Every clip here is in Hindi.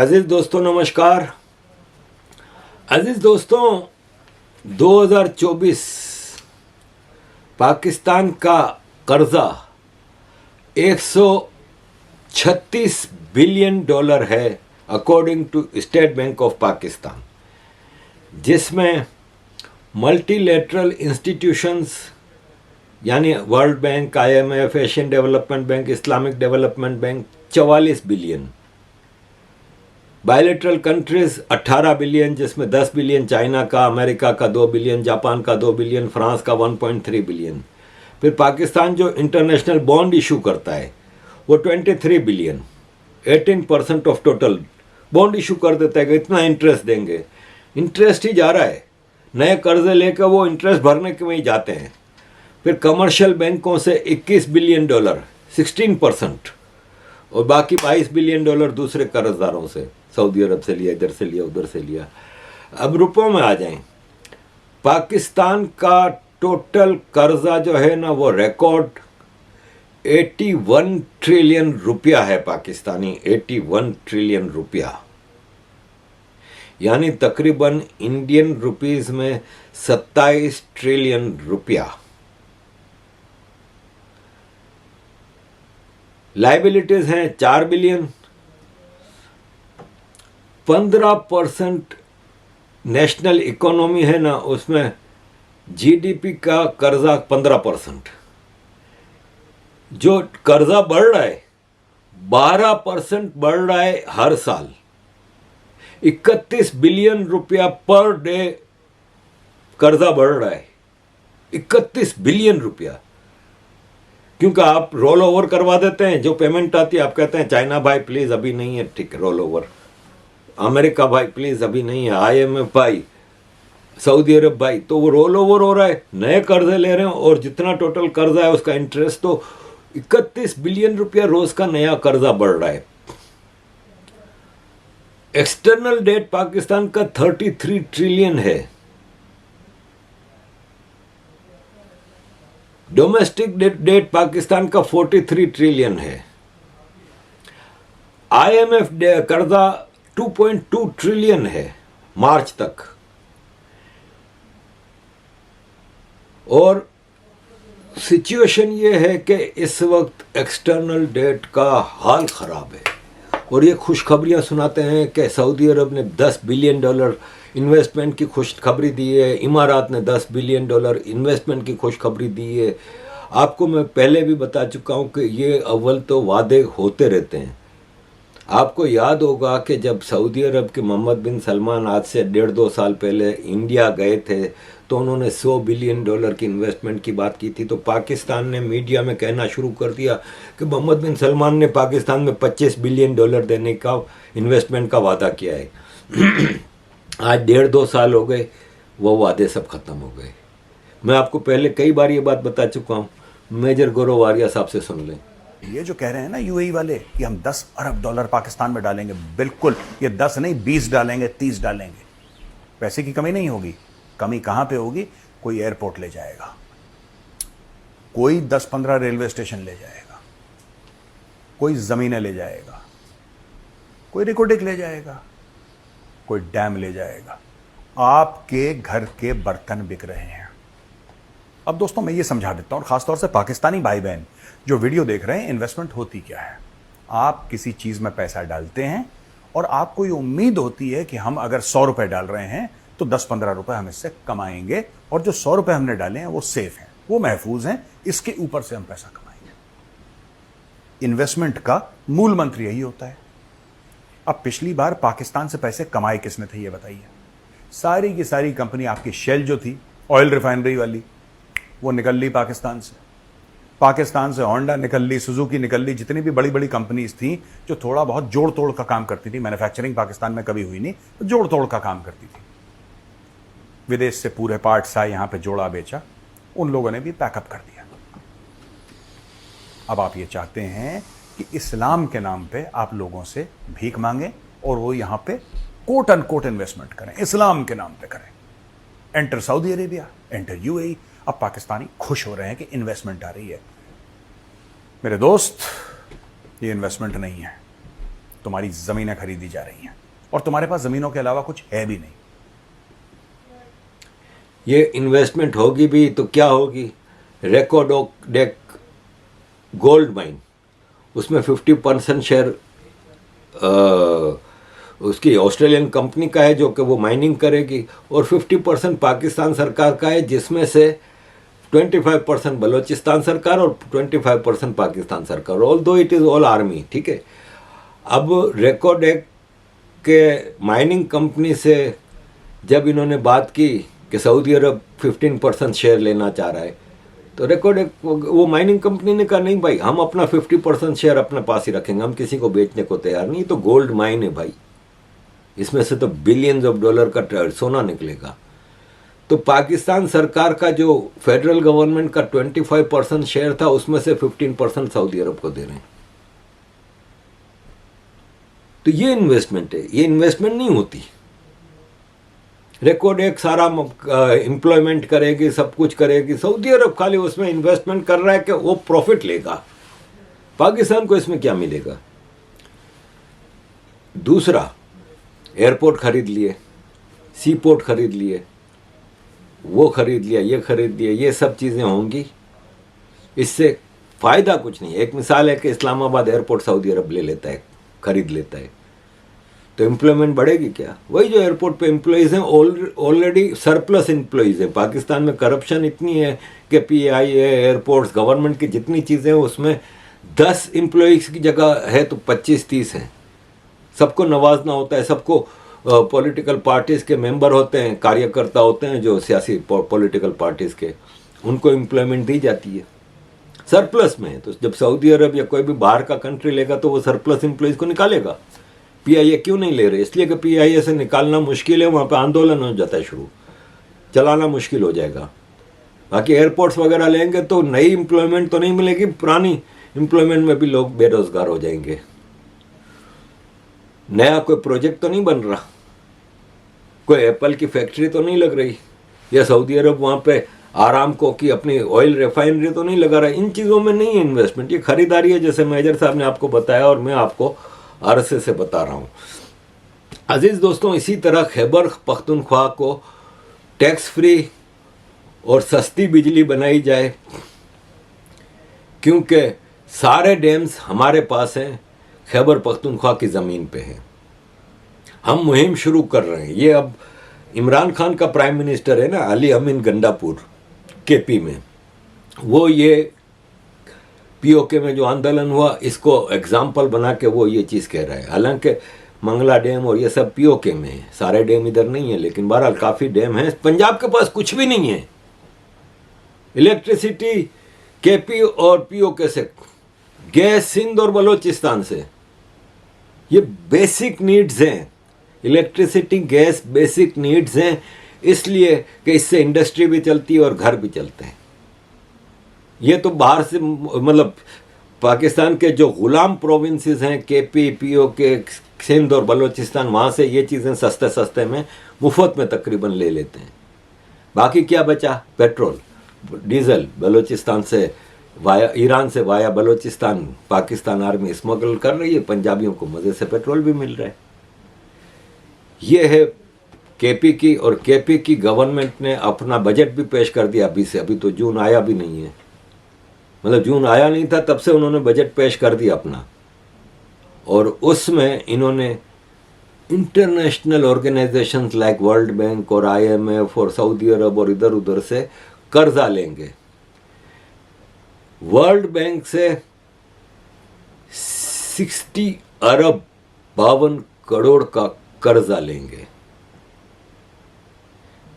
अजीज दोस्तों नमस्कार। अजीज दोस्तों 2024 पाकिस्तान का कर्जा 136 बिलियन डॉलर है according to State Bank of Pakistan, जिसमें मल्टीलेटरल इंस्टीट्यूशंस यानी World Bank, IMF, Asian Development Bank, Islamic Development Bank 44 billion, bilateral countries 18 billion, जिसमें 10 बिलियन चाइना का, अमेरिका का 2 बिलियन, जापान का 2 बिलियन, फ्रांस का 1.3 बिलियन। फिर पाकिस्तान जो इंटरनेशनल बॉन्ड इशू करता है वो 23 billion, 18% of total bond issue कर देता है कि इतना इंटरेस्ट देंगे। इंटरेस्ट ही जा रहा है, नए कर्जे लेकर वो इंटरेस्ट भरने के में ही जाते हैं। फिर कमर्शियल बैंकों से 21 बिलियन डॉलर 16%, और बाकी 22 बिलियन डॉलर दूसरे कर्जदारों से, सऊदी अरब से लिया, इधर से लिया, उधर से लिया। अब रुपयों में आ जाएं, पाकिस्तान का टोटल कर्जा जो है ना वो रिकॉर्ड 81 ट्रिलियन रुपया है पाकिस्तानी, 81 ट्रिलियन रुपया, यानी तकरीबन इंडियन रुपीस में 27 ट्रिलियन रुपया। लाइबिलिटीज हैं 4 बिलियन, 15% नेशनल इकोनॉमी है ना, उसमें GDP का कर्जा 15%। जो कर्जा बढ़ रहा है 12% बढ़ रहा है हर साल, 31 बिलियन रुपया पर डे कर्जा बढ़ रहा है, 31 बिलियन रुपया। क्योंकि आप रोल ओवर करवा देते हैं, जो पेमेंट आती है आप कहते हैं चाइना भाई प्लीज अभी नहीं है, ठीक है रोल ओवर, अमेरिका भाई प्लीज अभी नहीं है, IMF भाई, सऊदी अरब भाई, तो वो रोल ओवर हो रहा है, नए कर्जे ले रहे हैं, और जितना टोटल कर्जा है उसका इंटरेस्ट तो 31 बिलियन रुपया रोज का नया कर्जा बढ़ रहा है। एक्सटर्नल डेट पाकिस्तान का 33 ट्रिलियन है, डोमेस्टिक डेट पाकिस्तान का 43 ट्रिलियन है, IMF कर्जा 2.2 ट्रिलियन है मार्च तक, और सिचुएशन ये है कि इस वक्त एक्सटर्नल डेट का हाल खराब है। और ये खुशखबरियां सुनाते हैं कि सऊदी अरब ने 10 बिलियन डॉलर इन्वेस्टमेंट की खुशखबरी दी है, इमारात ने 10 बिलियन डॉलर इन्वेस्टमेंट की खुशखबरी दी है। आपको मैं पहले भी बता चुका हूं कि ये अव्वल तो वादे होते रहते हैं। आपको याद होगा कि जब सऊदी अरब के मोहम्मद बिन सलमान आज से 1.5-2 साल पहले इंडिया गए थे तो उन्होंने 100 बिलियन डॉलर की इन्वेस्टमेंट की बात की थी, तो पाकिस्तान ने मीडिया में कहना शुरू कर दिया कि मोहम्मद बिन सलमान ने पाकिस्तान में 25 बिलियन डॉलर देने का इन्वेस्टमेंट का वादा किया है। आज 1.5-2 साल हो गए, वो वादे सब खत्म हो गए। मैं आपको पहले कई बार ये बात बता चुका हूँ, मेजर गौरव वारिया साहब से सुन लें। ये जो कह रहे हैं ना UAE वाले कि हम 10 अरब डॉलर पाकिस्तान में डालेंगे, बिल्कुल ये 10 नहीं 20 डालेंगे, 30 डालेंगे, पैसे की कमी नहीं होगी। कमी कहां पे होगी? कोई एयरपोर्ट ले जाएगा, कोई 10-15 रेलवे स्टेशन ले जाएगा, कोई जमीनें ले जाएगा, कोई रिकोडिक ले जाएगा, कोई डैम ले जाएगा। आपके घर के बर्तन बिक रहे हैं। अब दोस्तों मैं ये समझा देता हूं, और खासतौर से पाकिस्तानी भाई बहन जो वीडियो देख रहे हैं, इन्वेस्टमेंट होती क्या है। आप किसी चीज में पैसा डालते हैं और आपको ये उम्मीद होती है कि हम अगर 100 रुपए डाल रहे हैं तो 10-15 रुपए हम इससे कमाएंगे, और जो 100 रुपए हमने डाले हैं वो सेफ हैं, वो महफूज हैं, इसके ऊपर से हम पैसा कमाएंगे। इन्वेस्टमेंट का मूल मंत्र यही होता है। अब पिछली बार पाकिस्तान से पैसे कमाए किसने थे ये बताइए? सारी की सारी कंपनी, आपकी शेल जो थी ऑयल रिफाइनरी वाली, वो निकल ली पाकिस्तान से। पाकिस्तान से होंडा निकल ली, सुजुकी निकल ली, जितनी भी बड़ी बड़ी कंपनीज थी जो थोड़ा बहुत जोड़ तोड़ का काम करती थी, मैन्युफैक्चरिंग पाकिस्तान में कभी हुई नहीं, तो जोड़ तोड़ का काम करती थी, विदेश से पूरे पार्ट्स आए, यहां पे जोड़ा बेचा, उन लोगों ने भी पैकअप कर दिया। अब आप ये चाहते हैं कि इस्लाम के नाम पे आप लोगों से भीख मांगे और वो यहां पे कोट अनकोट इन्वेस्टमेंट करें, इस्लाम के नाम पे करें। Enter Saudi Arabia, enter UAE। अब पाकिस्तानी खुश हो रहे हैं कि इन्वेस्टमेंट आ रही है। मेरे दोस्त, ये इन्वेस्टमेंट नहीं है, तुम्हारी ज़मीनें खरीदी जा रही हैं और तुम्हारे पास ज़मीनों के अलावा कुछ है भी नहीं। ये इन्वेस्टमेंट होगी भी तो क्या होगी? रेकोडेक गोल्ड माइन, उसमें 50% शेयर उसकी ऑस्ट्रेलियन कंपनी का है जो कि वो माइनिंग करेगी, और 50% पाकिस्तान सरकार का है, जिसमें से 25% बलोचिस्तान सरकार और 25% पाकिस्तान सरकार, ऑल दो इट इज़ ऑल आर्मी। ठीक है। अब रेकोडेक के माइनिंग कंपनी से जब इन्होंने बात की कि सऊदी अरब 15% शेयर लेना चाह रहा है, तो रेकोडेक वो माइनिंग कंपनी ने कहा नहीं भाई, हम अपना 50% शेयर अपने पास ही रखेंगे, हम किसी को बेचने को तैयार नहीं। तो गोल्ड माइन है भाई, इसमें से तो बिलियंस ऑफ डॉलर का सोना निकलेगा। तो पाकिस्तान सरकार का जो फेडरल गवर्नमेंट का 25% शेयर था, उसमें से 15% सऊदी अरब को दे रहे हैं। तो ये इन्वेस्टमेंट है, ये इन्वेस्टमेंट नहीं होती। रेकोडेक सारा एम्प्लॉयमेंट करेगी, सब कुछ करेगी, सऊदी अरब खाली उसमें इन्वेस्टमेंट कर रहा है कि वो प्रॉफिट लेगा। पाकिस्तान को इसमें क्या मिलेगा? दूसरा, एयरपोर्ट खरीद लिए, सी पोर्ट खरीद लिए, वो खरीद लिया, ये खरीद लिया, ये सब चीज़ें होंगी, इससे फ़ायदा कुछ नहीं। एक मिसाल है कि इस्लामाबाद एयरपोर्ट सऊदी अरब ले लेता है, खरीद लेता है, तो एम्प्लॉयमेंट बढ़ेगी क्या? वही जो एयरपोर्ट पे एम्प्लॉयज़ हैं, ऑलरेडी सरप्लस एम्प्लॉयज़ हैं। पाकिस्तान में करप्शन इतनी है कि PIA, एयरपोर्ट्स, गवर्नमेंट की जितनी चीज़ें हैं उसमें 10 एम्प्लॉयज़ की जगह है तो 25-30 हैं। सबको नवाजना होता है, सबको पॉलिटिकल पार्टीज़ के मेंबर होते हैं, कार्यकर्ता होते हैं जो सियासी पॉलिटिकल पार्टीज़ के, उनको एम्प्लॉयमेंट दी जाती है, सरप्लस में है। तो जब सऊदी अरब या कोई भी बाहर का कंट्री लेगा तो वो सरप्लस एम्प्लॉयज़ को निकालेगा। PIA क्यों नहीं ले रहे? इसलिए कि PIA से निकालना मुश्किल है, वहाँ पे आंदोलन हो जाता है शुरू, चलाना मुश्किल हो जाएगा। बाकी एयरपोर्ट्स वगैरह लेंगे तो नई एम्प्लॉयमेंट तो नहीं मिलेगी, पुरानी एम्प्लॉयमेंट में भी लोग बेरोजगार हो जाएंगे। नया कोई प्रोजेक्ट तो नहीं बन रहा, कोई एप्पल की फैक्ट्री तो नहीं लग रही, या सऊदी अरब वहाँ पे आरामको की अपनी ऑयल रिफाइनरी तो नहीं लगा रहा। इन चीज़ों में नहीं है इन्वेस्टमेंट, ये खरीदारी है, जैसे मेजर साहब ने आपको बताया और मैं आपको अरसे से बता रहा हूँ। अजीज़ दोस्तों, इसी तरह खैबर पख्तूनख्वा को टैक्स फ्री और सस्ती बिजली बनाई जाए, क्योंकि सारे डैम्स हमारे पास हैं, खैबर पख्तूनख्वा की ज़मीन पे है। हम मुहिम शुरू कर रहे हैं। ये अब इमरान खान का प्राइम मिनिस्टर है ना, अली अमीन गंडापुर, KP में, वो ये POK में जो आंदोलन हुआ इसको एग्जाम्पल बना के वो ये चीज़ कह रहा है। हालांकि मंगला डैम और ये सब POK में है, सारे डैम इधर नहीं है, लेकिन बहरहाल काफ़ी डैम हैं। पंजाब के पास कुछ भी नहीं है, इलेक्ट्रिसिटी KP और POK से, गैस सिंध और बलोचिस्तान से। ये बेसिक नीड्स हैं, इलेक्ट्रिसिटी गैस बेसिक नीड्स हैं, इसलिए कि इससे इंडस्ट्री भी चलती है और घर भी चलते हैं। ये तो बाहर से, मतलब पाकिस्तान के जो गुलाम प्रोविंसेस हैं, KP, POK, सिंध और बलोचिस्तान, वहाँ से ये चीज़ें सस्ते सस्ते में मुफ्त में तकरीबन ले लेते हैं। बाकी क्या बचा? पेट्रोल, डीजल बलोचिस्तान से वाया, ईरान से via Balochistan Pakistan army smuggle कर रही है, पंजाबियों को मज़े से पेट्रोल भी मिल रहा है। ये है KP की, और KP की गवर्नमेंट ने अपना बजट भी पेश कर दिया अभी से, अभी तो जून आया भी नहीं है, मतलब जून आया नहीं था तब से उन्होंने बजट पेश कर दिया अपना, और उसमें इन्होंने international organisations like world bank और IMF और सऊदी अरब और इधर उधर से कर्जा लेंगे। वर्ल्ड बैंक से 60 अरब 52 करोड़ का कर्जा लेंगे,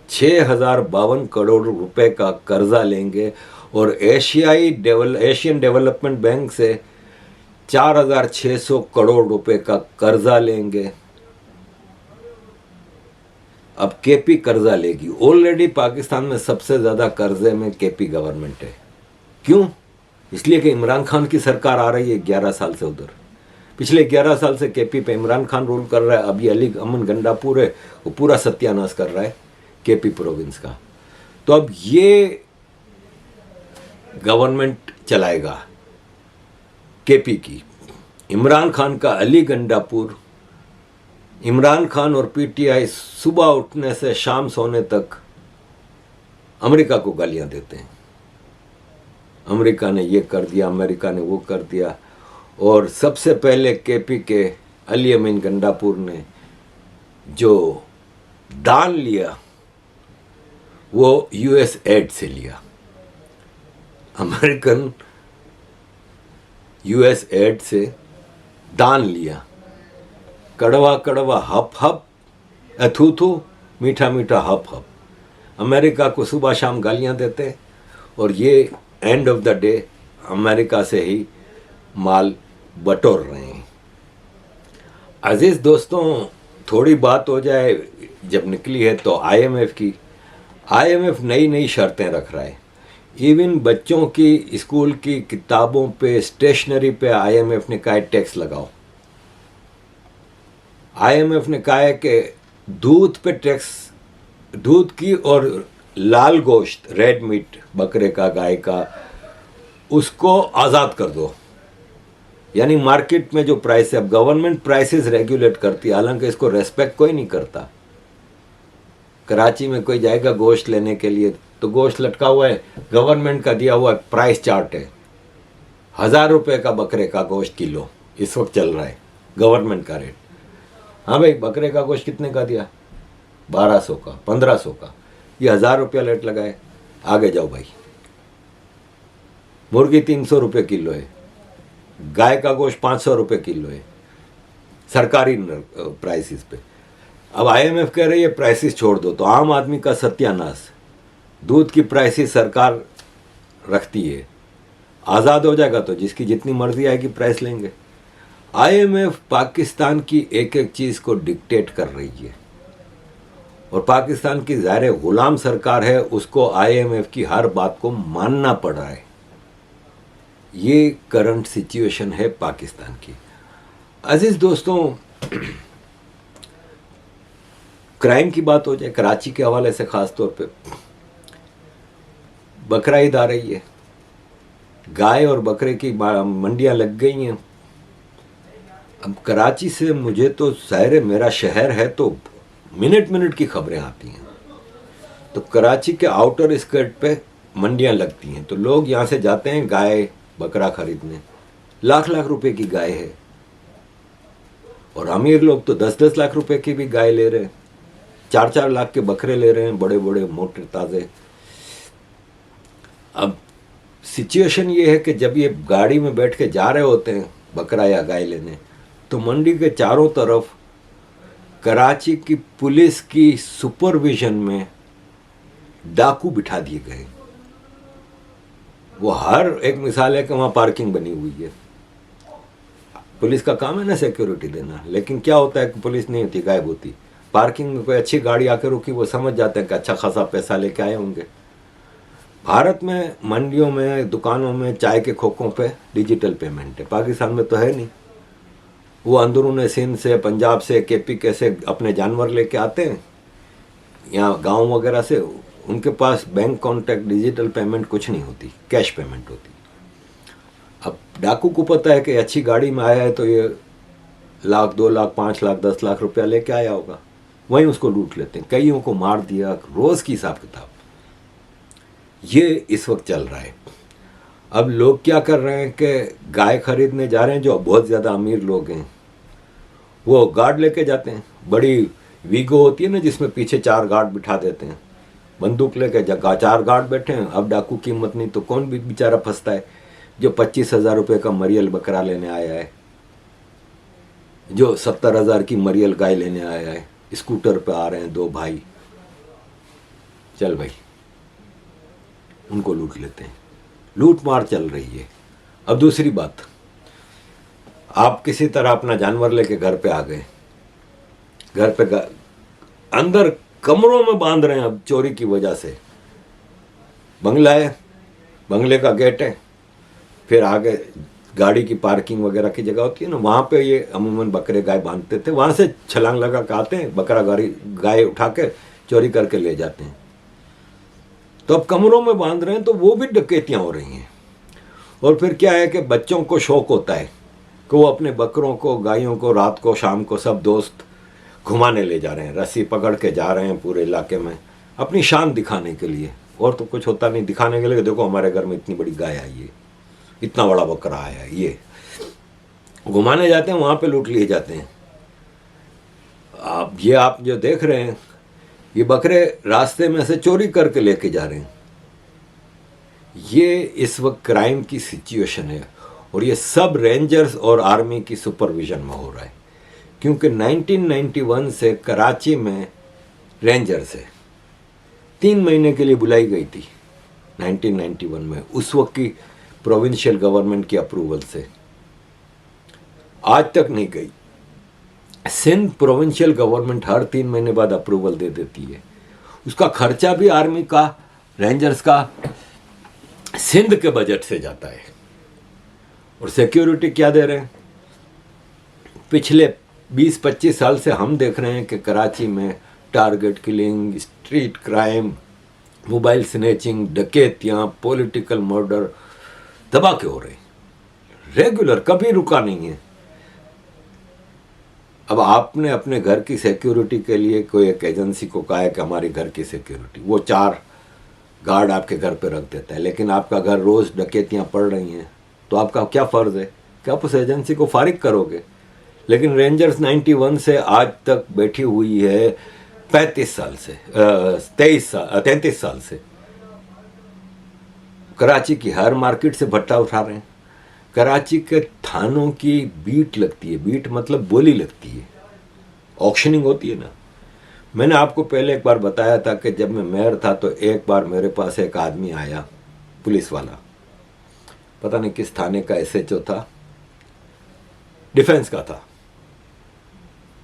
6052 करोड़ रुपए का कर्जा लेंगे, और एशियन डेवलपमेंट बैंक से 4600 करोड़ रुपए का कर्जा लेंगे। अब KP कर्जा लेगी। ऑलरेडी पाकिस्तान में सबसे ज़्यादा कर्जे में KP गवर्नमेंट है। क्यों? इसलिए कि इमरान खान की सरकार आ रही है 11 साल से उधर। पिछले 11 साल से KP पे इमरान खान रूल कर रहा है। अभी अली अमन गंडापुर है, वो पूरा सत्यानाश कर रहा है KP प्रोविंस का। तो अब ये गवर्नमेंट चलाएगा KP की, इमरान खान का अली गंडापुर, इमरान खान और पीटीआई सुबह उठने से शाम सोने तक अमेरिका को गालियां देते हैं। अमेरिका ने ये कर दिया, अमेरिका ने वो कर दिया। और सबसे पहले केपी के अली अमीन गंडापुर ने जो दान लिया वो यूएस एड से लिया, अमेरिकन यूएस एड से दान लिया। कड़वा कड़वा हप हप, अथू थू, मीठा मीठा हप हप। अमेरिका को सुबह शाम गालियां देते और ये end of the day America से ही माल बटोर रहे हैं। अजीज दोस्तों, थोड़ी बात हो जाए, जब निकली है तो आईएमएफ की। आईएमएफ नई नई शर्तें रख रहा है। इवन बच्चों की स्कूल की किताबों पे, स्टेशनरी पे आईएमएफ ने कहा है टैक्स लगाओ। आईएमएफ ने कहा है कि दूध पे टैक्स, दूध की और लाल गोश्त, रेड मीट, बकरे का, गाय का, उसको आज़ाद कर दो। यानी मार्केट में जो प्राइस है, अब गवर्नमेंट प्राइसेस रेगुलेट करती है, हालांकि इसको रेस्पेक्ट कोई नहीं करता। कराची में कोई जाएगा गोश्त लेने के लिए तो गोश्त लटका हुआ है, गवर्नमेंट का दिया हुआ प्राइस चार्ट है, 1000 रुपये का बकरे का गोश्त किलो इस वक्त चल रहा है, गवर्नमेंट का रेट। हाँ भाई, बकरे का गोश्त कितने का दिया? 1200 का, 1500 का, ये 1000 रुपया रेट लगाए। आगे जाओ भाई। मुर्गी 300 रुपये किलो है, गाय का गोश्त 500 रुपये किलो है सरकारी प्राइसेस पे। अब आईएमएफ कह रही है प्राइसेस छोड़ दो, तो आम आदमी का सत्यानाश। दूध की प्राइसेस सरकार रखती है, आज़ाद हो जाएगा तो जिसकी जितनी मर्जी आएगी प्राइस लेंगे। आईएमएफ पाकिस्तान की एक एक चीज़ को डिक्टेट कर रही है और पाकिस्तान की ज़ाहिर गुलाम सरकार है, उसको आईएमएफ की हर बात को मानना पड़ रहा है। ये करंट सिचुएशन है पाकिस्तान की। अजीज दोस्तों, क्राइम की बात हो जाए कराची के हवाले से, ख़ास तौर पे बकरा ईद आ रही है, गाय और बकरे की मंडियां लग गई हैं। अब कराची से मुझे तो ज़ाहिर मेरा शहर है तो मिनट मिनट की खबरें आती हैं। तो कराची के आउटर स्कर्ट पे मंडियां लगती हैं, तो लोग यहाँ से जाते हैं गाय बकरा खरीदने। लाख लाख रुपए की गाय है और अमीर लोग तो 10-10 लाख रुपए की भी गाय ले रहे हैं, 4-4 लाख के बकरे ले रहे हैं, बड़े बड़े मोटे ताज़े। अब सिचुएशन ये है कि जब ये गाड़ी में बैठ के जा रहे होते हैं बकरा या गाय लेने, तो मंडी के चारों तरफ कराची की पुलिस की सुपरविजन में डाकू बिठा दिए गए। वो हर एक मिसाल है कि वहाँ पार्किंग बनी हुई है। पुलिस का काम है ना सिक्योरिटी देना, लेकिन क्या होता है कि पुलिस नहीं होती, गायब होती। पार्किंग में कोई अच्छी गाड़ी आकर रुकी, वो समझ जाते हैं कि अच्छा खासा पैसा लेके आए होंगे। भारत में मंडियों में, दुकानों में, चाय के खोखों पे डिजिटल पेमेंट है, पाकिस्तान में तो है नहीं। वो अंदरून सिंध से, पंजाब से, केपी कैसे अपने जानवर लेके आते हैं यहाँ गांव वगैरह से, उनके पास बैंक कॉन्टैक्ट, डिजिटल पेमेंट कुछ नहीं होती, कैश पेमेंट होती। अब डाकू को पता है कि अच्छी गाड़ी में आया है तो ये 1 लाख, 2 लाख, 5 लाख, 10 लाख रुपया लेके आया होगा, वहीं उसको लूट लेते हैं। कईयों को मार दिया, रोज़ की हिसाब किताब। ये इस वक्त चल रहा है। अब लोग क्या कर रहे हैं कि गाय खरीदने जा रहे हैं, जो बहुत ज़्यादा अमीर लोग हैं वो गार्ड लेके जाते हैं। बड़ी वीगो होती है ना जिसमें पीछे 4 गार्ड बिठा देते हैं, बंदूक लेके जगह 4 गार्ड बैठे हैं। अब डाकू की हिम्मत नहीं तो कौन भी बेचारा फंसता है जो 25,000 रुपये का मरियल बकरा लेने आया है, जो 70,000 की मरियल गाय लेने आया है। स्कूटर पे आ रहे हैं 2 भाई, चल भाई उनको लूट लेते हैं। लूट मार चल रही है। अब दूसरी बात, आप किसी तरह अपना जानवर लेके घर पे आ गए, घर पे अंदर कमरों में बांध रहे हैं अब चोरी की वजह से। बंगला है, बंगले का गेट है, फिर आगे गाड़ी की पार्किंग वगैरह की जगह होती है ना, वहाँ पे ये अमूमन बकरे गाय बांधते थे। वहाँ से छलांग लगा के आते हैं, बकरा गाय उठा के चोरी करके ले जाते हैं। तो अब कमरों में बांध रहे हैं तो वो भी डकैतियाँ हो रही हैं। और फिर क्या है कि बच्चों को शौक होता है कि कि वो अपने बकरों को, गायों को रात को, शाम को सब दोस्त घुमाने ले जा रहे हैं, रस्सी पकड़ के जा रहे हैं पूरे इलाके में, अपनी शान दिखाने के लिए। और तो कुछ होता नहीं, दिखाने के लिए देखो हमारे घर में इतनी बड़ी गाय आई है, इतना बड़ा बकरा आया है, ये घुमाने जाते हैं, वहाँ पे लूट लिए जाते हैं। आप जो देख रहे हैं, ये बकरे रास्ते में से चोरी करके लेके जा रहे हैं। ये इस वक्त क्राइम की सिचुएशन है, और ये सब रेंजर्स और आर्मी की सुपरविजन में हो रहा है। क्योंकि 1991 से कराची में रेंजर से 3 महीने के लिए बुलाई गई थी 1991 में, उस वक्त की प्रोविंशियल गवर्नमेंट की अप्रूवल से, आज तक नहीं गई। सिंध प्रोविंशियल गवर्नमेंट हर 3 महीने बाद अप्रूवल दे देती है। उसका खर्चा भी आर्मी का, रेंजर्स का, सिंध के बजट से जाता है। और सिक्योरिटी क्या दे रहे हैं? पिछले 20-25 साल से हम देख रहे हैं कि कराची में target killing, street crime, mobile snatching, डकैतियाँ, पॉलिटिकल मर्डर धमाके हो रहे हैं, रेगुलर, कभी रुका नहीं है। अब आपने अपने घर की सिक्योरिटी के लिए कोई एक एजेंसी को कहा है कि हमारी घर की सिक्योरिटी, वो 4 गार्ड आपके घर पे रख देता है, लेकिन आपका घर रोज़ डकैतियाँ पड़ रही हैं, तो आपका क्या फ़र्ज़ है कि आप उस एजेंसी को फारिग करोगे? लेकिन रेंजर्स 91 से आज तक बैठी हुई है 35 साल से, 33 साल से। कराची की हर मार्केट से भट्टा उठा रहे हैं। कराची के थानों की बीट लगती है, बीट मतलब बोली लगती है, ऑक्शनिंग होती है ना। मैंने आपको पहले एक बार बताया था कि जब मैं मेयर था तो एक बार मेरे पास एक आदमी आया, पुलिस वाला, पता नहीं किस थाने का SHO था, डिफेंस का था।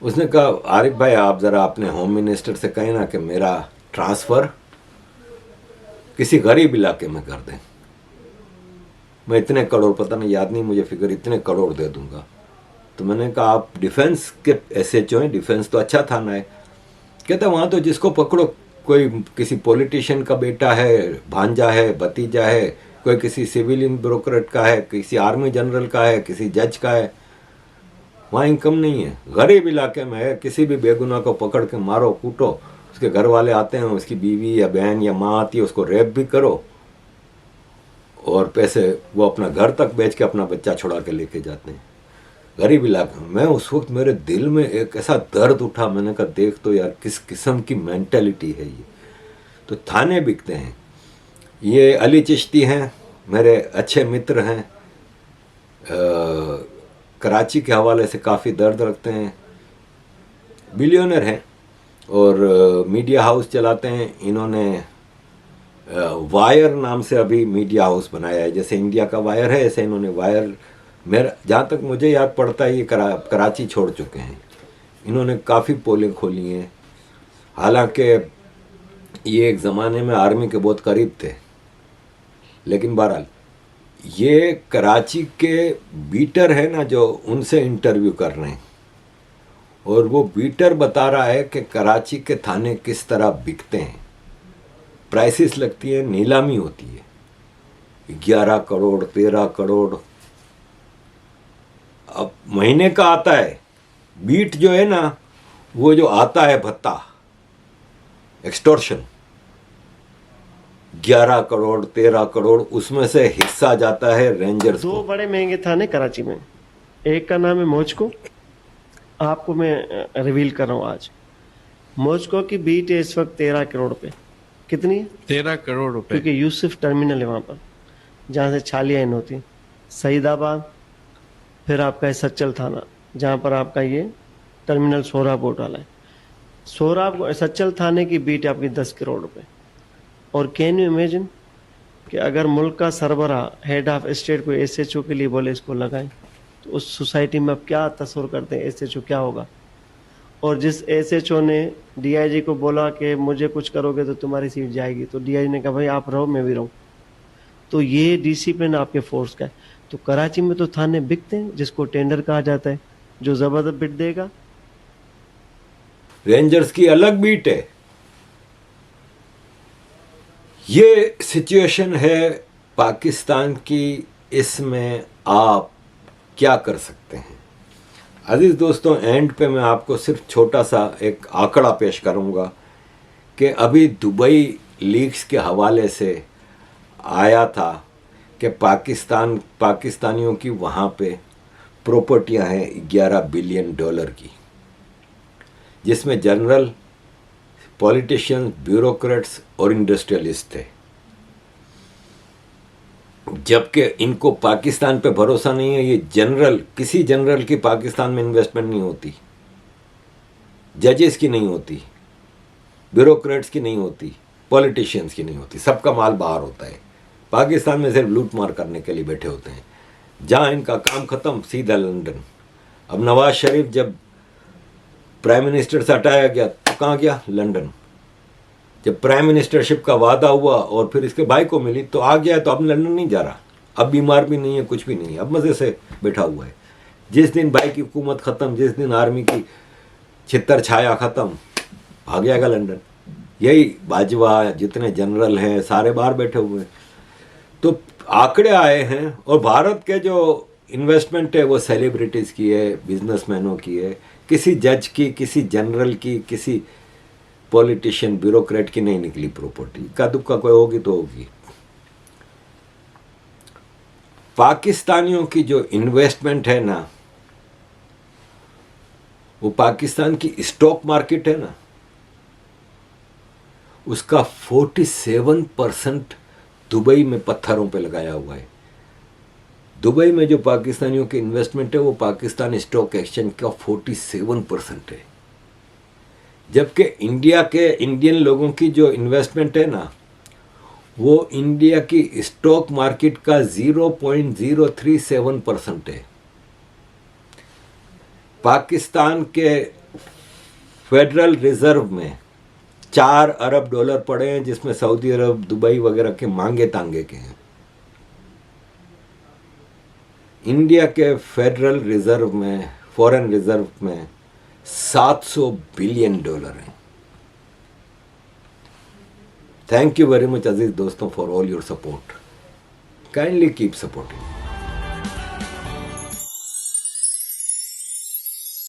उसने कहा, आरिफ भाई आप ज़रा अपने होम मिनिस्टर से कहें ना कि मेरा ट्रांसफ़र किसी गरीब इलाके में कर दें, मैं इतने करोड़, पता नहीं, याद नहीं मुझे फिगर, इतने करोड़ दे दूंगा। तो मैंने कहा आप डिफेंस के SHO हैं, डिफेंस तो अच्छा थाना है। कहता वहाँ तो जिसको पकड़ो, कोई किसी पॉलिटिशियन का बेटा है, भांजा है, भतीजा है, कोई किसी सिविलियन ब्यूरोक्रेट का है, किसी आर्मी जनरल का है, किसी जज का है, वहाँ इनकम नहीं है, गरीब इलाके में है। किसी भी बेगुनाह को पकड़ के मारो, कूटो, उसके घर वाले आते हैं, उसकी बीवी या बहन या माँ आती है, उसको रेप भी करो, और पैसे वो अपना घर तक बेच के अपना बच्चा छुड़ा के लेके जाते हैं, गरीब इलाके में। मैं उस वक्त, मेरे दिल में एक ऐसा दर्द उठा, मैंने कहा देख तो यार किस किस्म की मेंटालिटी है ये। तो थाने बिकते हैं। ये अली चिश्ती हैं, मेरे अच्छे मित्र हैं, कराची के हवाले से काफ़ी दर्द रखते हैं, बिलियनर हैं और मीडिया हाउस चलाते हैं। इन्होंने वायर नाम से अभी मीडिया हाउस बनाया है, जैसे इंडिया का वायर है ऐसे इन्होंने वायर, मेरा जहाँ तक मुझे याद पड़ता है ये कराची छोड़ चुके हैं। इन्होंने काफ़ी पोलें खोली हैं, हालांकि ये एक ज़माने में आर्मी के बहुत करीब थे, लेकिन बहरहाल ये कराची के बीटर है ना जो, उनसे इंटरव्यू कर रहे हैं, और वो बीटर बता रहा है कि कराची के थाने किस तरह बिकते हैं, प्राइसेस लगती है, नीलामी होती है, 11 करोड़ 13 करोड़ अब महीने का आता है। बीट जो है ना, वो जो आता है भत्ता, एक्सटॉर्शन, 11 करोड़ 13 करोड़, उसमें से हिस्सा जाता है रेंजर्स को। 2 बड़े महंगे थाने कराची में, एक का नाम है मोजको, आपको मैं रिवील कर रहा हूँ आज। मोजको की बीट है इस वक्त 13 करोड़ पे। कितनी? 13 करोड़ रुपए। क्योंकि यूसुफ टर्मिनल है वहाँ पर, जहाँ से छालियाँ इन होती, सईदाबाद, फिर आपका है सच्चल थाना, जहाँ पर आपका ये टर्मिनल सोहराब बोट वाला है। सोहराब सच्चल थाने की बीट है आपकी 10 करोड़ रुपए। और कैन यू इमेजिन कि अगर मुल्क का सरबरा, हेड ऑफ स्टेट को SHO के लिए बोले इसको लगाएं, तो उस सोसाइटी में आप क्या तस्वर करते हैं SHO क्या होगा? और जिस SHO ने DIG को बोला कि मुझे कुछ करोगे तो तुम्हारी सीट जाएगी, तो DIG ने कहा भाई आप रहो मैं भी रहूँ। तो ये डिसिप्लिन आपके फोर्स का है। तो कराची में तो थाने बिकते हैं, जिसको टेंडर कहा जाता है, जो ज़बरदस्त बिट देगा। रेंजर्स की अलग बीट है। ये सिचुएशन है पाकिस्तान की। इसमें आप क्या कर सकते हैं। अजीज़ दोस्तों, एंड पे मैं आपको सिर्फ छोटा सा एक आंकड़ा पेश करूंगा कि अभी दुबई लीक्स के हवाले से आया था कि पाकिस्तानियों की वहाँ पे प्रॉपर्टियाँ हैं 11 बिलियन डॉलर की, जिसमें जनरल, पॉलिटिशियंस, ब्यूरोक्रेट्स और इंडस्ट्रियलिस्ट थे। जबकि इनको पाकिस्तान पे भरोसा नहीं है। ये किसी जनरल की पाकिस्तान में इन्वेस्टमेंट नहीं होती, जजेस की नहीं होती, ब्यूरोक्रेट्स की नहीं होती, पॉलिटिशियंस की नहीं होती, सबका माल बाहर होता है। पाकिस्तान में सिर्फ लूट मार करने के लिए बैठे होते हैं। जहाँ इनका काम ख़त्म, सीधा लंदन। अब नवाज शरीफ जब प्राइम मिनिस्टर से हटाया गया तो कहाँ गया? लंदन। जब प्राइम मिनिस्टरशिप का वादा हुआ और फिर इसके भाई को मिली तो आ गया, तो अब लंदन नहीं जा रहा। अब बीमार भी नहीं है, कुछ भी नहीं है, अब मज़े से बैठा हुआ है। जिस दिन भाई की हुकूमत ख़त्म, जिस दिन आर्मी की छितर छाया ख़त्म, भाग जाएगा लंदन। यही बाजवा, जितने जनरल हैं, सारे बाहर बैठे हुए हैं। तो आंकड़े आए हैं, और भारत के जो इन्वेस्टमेंट है वो सेलिब्रिटीज़ की है, बिजनेसमैनों की है, किसी जज की, किसी जनरल की, किसी पॉलिटिशियन, ब्यूरोक्रेट की नहीं निकली प्रॉपर्टी। का दुक्का कोई होगी तो होगी। पाकिस्तानियों की जो इन्वेस्टमेंट है ना, वो पाकिस्तान की स्टॉक मार्केट है ना, उसका 47% दुबई में पत्थरों पे लगाया हुआ है। दुबई में जो पाकिस्तानियों की इन्वेस्टमेंट है वो पाकिस्तान स्टॉक एक्सचेंज का 47% है। जबकि इंडियन लोगों की जो इन्वेस्टमेंट है ना, वो इंडिया की स्टॉक मार्केट का 0.037% है। पाकिस्तान के फेडरल रिजर्व में 4 अरब डॉलर पड़े हैं, जिसमें सऊदी अरब, दुबई वगैरह के मांगे तांगे के हैं। इंडिया के फेडरल रिजर्व में, फॉरेन रिजर्व में 700 बिलियन डॉलर हैं। थैंक यू वेरी मच अजीज दोस्तों for all your support. Kindly keep supporting.